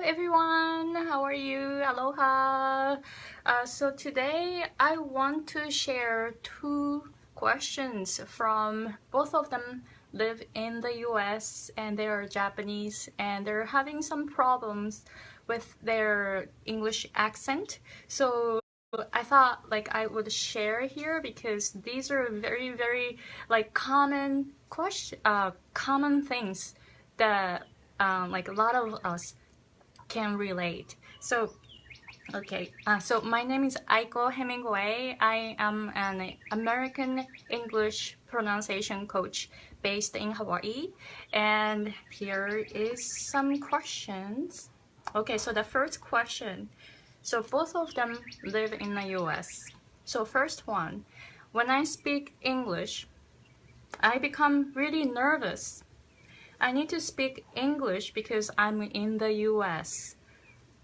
everyone, how are you? Aloha. So today I want to share two questions from both of them live in the US and they are Japanese and they're having some problems with their English accent. So I thought I would share here because these are very common common things that a lot of us can relate. So so my name is Aiko Hemingway. I am an American English pronunciation coach based in Hawaii, and here is some questions. Okay, so the first question, so both of them live in the US. So first one, when I speak English, I become really nervous. I need to speak English because I'm in the US.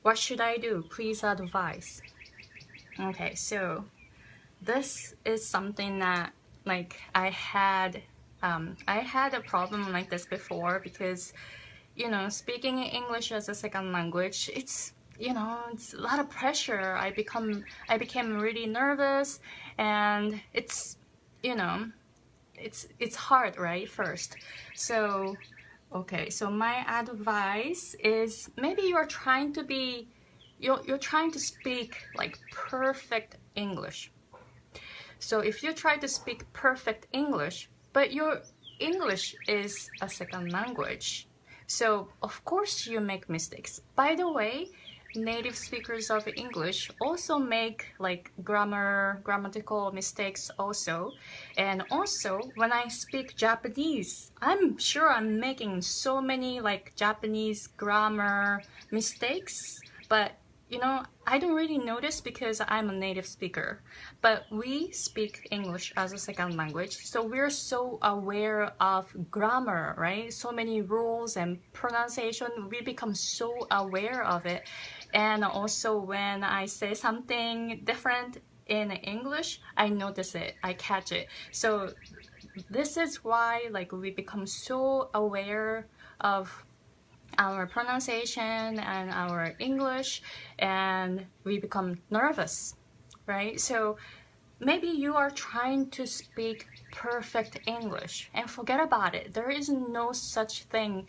What should I do? Please advise. Okay, so this is something that I had a problem like this before because speaking English as a second language, it's a lot of pressure. I became really nervous, and it's hard, right? First, so my advice is maybe you're trying to speak perfect English. So if you try to speak perfect English, but your English is a second language, so of course you make mistakes. By the way, native speakers of English also make grammatical mistakes also. And also when I speak Japanese, I'm sure I'm making so many Japanese grammar mistakes, but I don't really notice because I'm a native speaker. But we speak English as a second language, so we're so aware of grammar, right? So many rules and pronunciation, we become so aware of it. And also when I say something different in English, I notice it, I catch it. So this is why we become so aware of our pronunciation and our English, and we become nervous, right? So maybe you are trying to speak perfect English and forget about it. There is no such thing,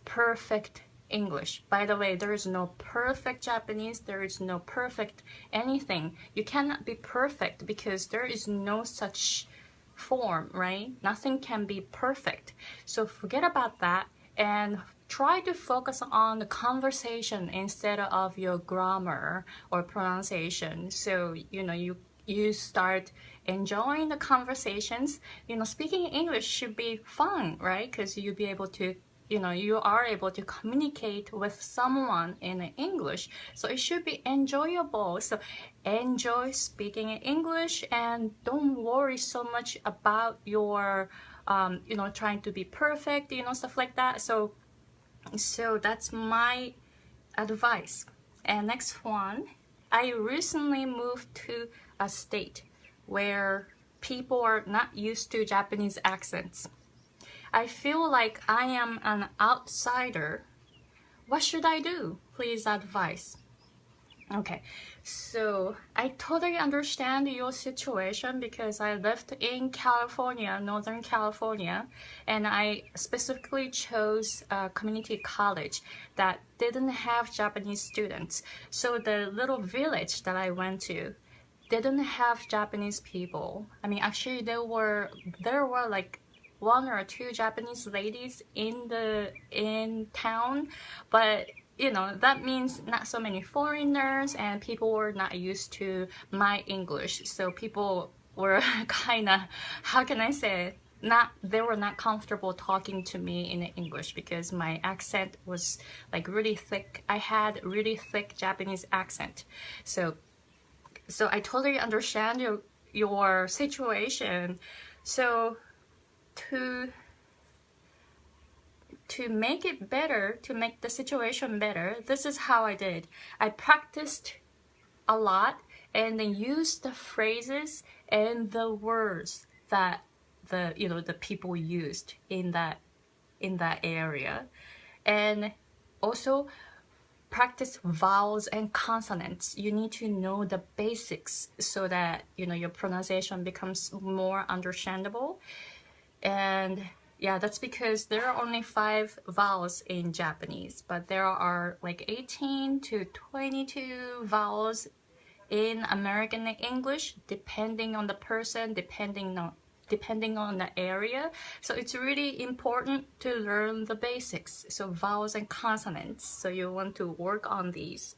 perfect English. By the way, there is no perfect Japanese, there is no perfect anything. You cannot be perfect because there is no such form, right? Nothing can be perfect. So forget about that and try to focus on the conversation instead of your grammar or pronunciation. So you start enjoying the conversations. Speaking English should be fun, right? Because you'll be able to you are able to communicate with someone in English, so it should be enjoyable. So enjoy speaking English and don't worry so much about your trying to be perfect, stuff like that. So that's my advice. And next one, I recently moved to a state where people are not used to Japanese accents. I feel like I am an outsider. What should I do? Please advise. Okay, so I totally understand your situation because I lived in California, Northern California, and I specifically chose a community college that didn't have Japanese students. So the little village that I went to didn't have Japanese people. I mean, actually there were one or two Japanese ladies in town, but that means not so many foreigners and people were not used to my English. So people were kind of, how can I say, they were not comfortable talking to me in English because my accent was really thick. I had really thick Japanese accent. So I totally understand your situation. So to make it better, to make the situation better, this is how I did. I practiced a lot and then used the phrases and the words that the people used in that area. And also practice vowels and consonants. You need to know the basics so that, you know, your pronunciation becomes more understandable. And yeah, that's because there are only 5 vowels in Japanese, but there are like 18 to 22 vowels in American English, depending on the person, depending on the area. So it's really important to learn the basics. So vowels and consonants. So you want to work on these.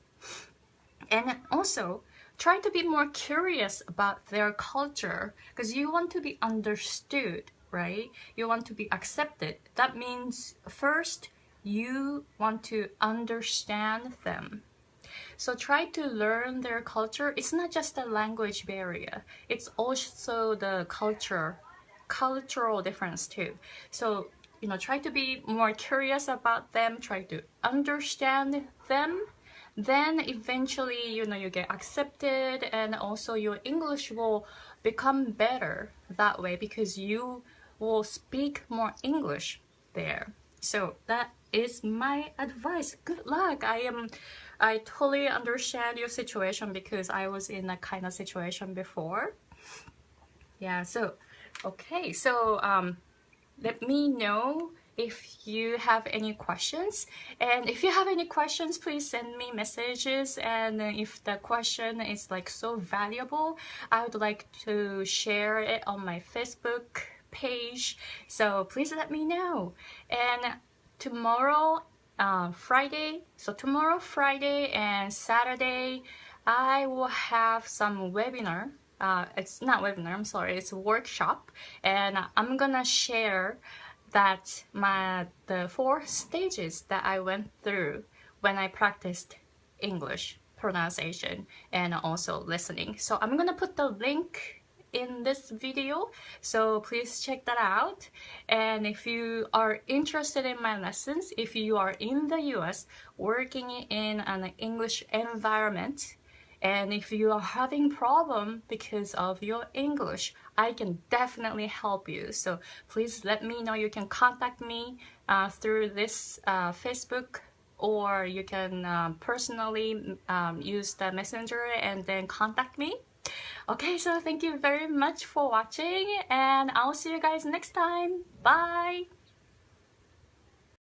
And also, try to be more curious about their culture because you want to be understood, right? You want to be accepted. That means first, you want to understand them. So try to learn their culture. It's not just a language barrier. It's also the cultural difference too. So, you know, try to be more curious about them. Try to understand them. Then eventually, you know, you get accepted and also your English will become better that way because you will speak more English there. So that is my advice. Good luck. I totally understand your situation because I was in a kind of situation before. Yeah, so okay, so let me know if you have any questions. And if you have any questions, please send me messages. And if the question is like so valuable, I would like to share it on my Facebook page. So please let me know. And tomorrow, Friday and Saturday, I will have some webinar. It's not webinar, I'm sorry, it's a workshop. And I'm gonna share that the 4 stages that I went through when I practiced English pronunciation and also listening. So I'm gonna put the link in this video, so please check that out. And if you are interested in my lessons, if you are in the US working in an English environment, and if you are having problem because of your English, I can definitely help you. So please let me know. You can contact me through this Facebook, or you can personally use the messenger and then contact me. Okay, so thank you very much for watching, and I'll see you guys next time. Bye!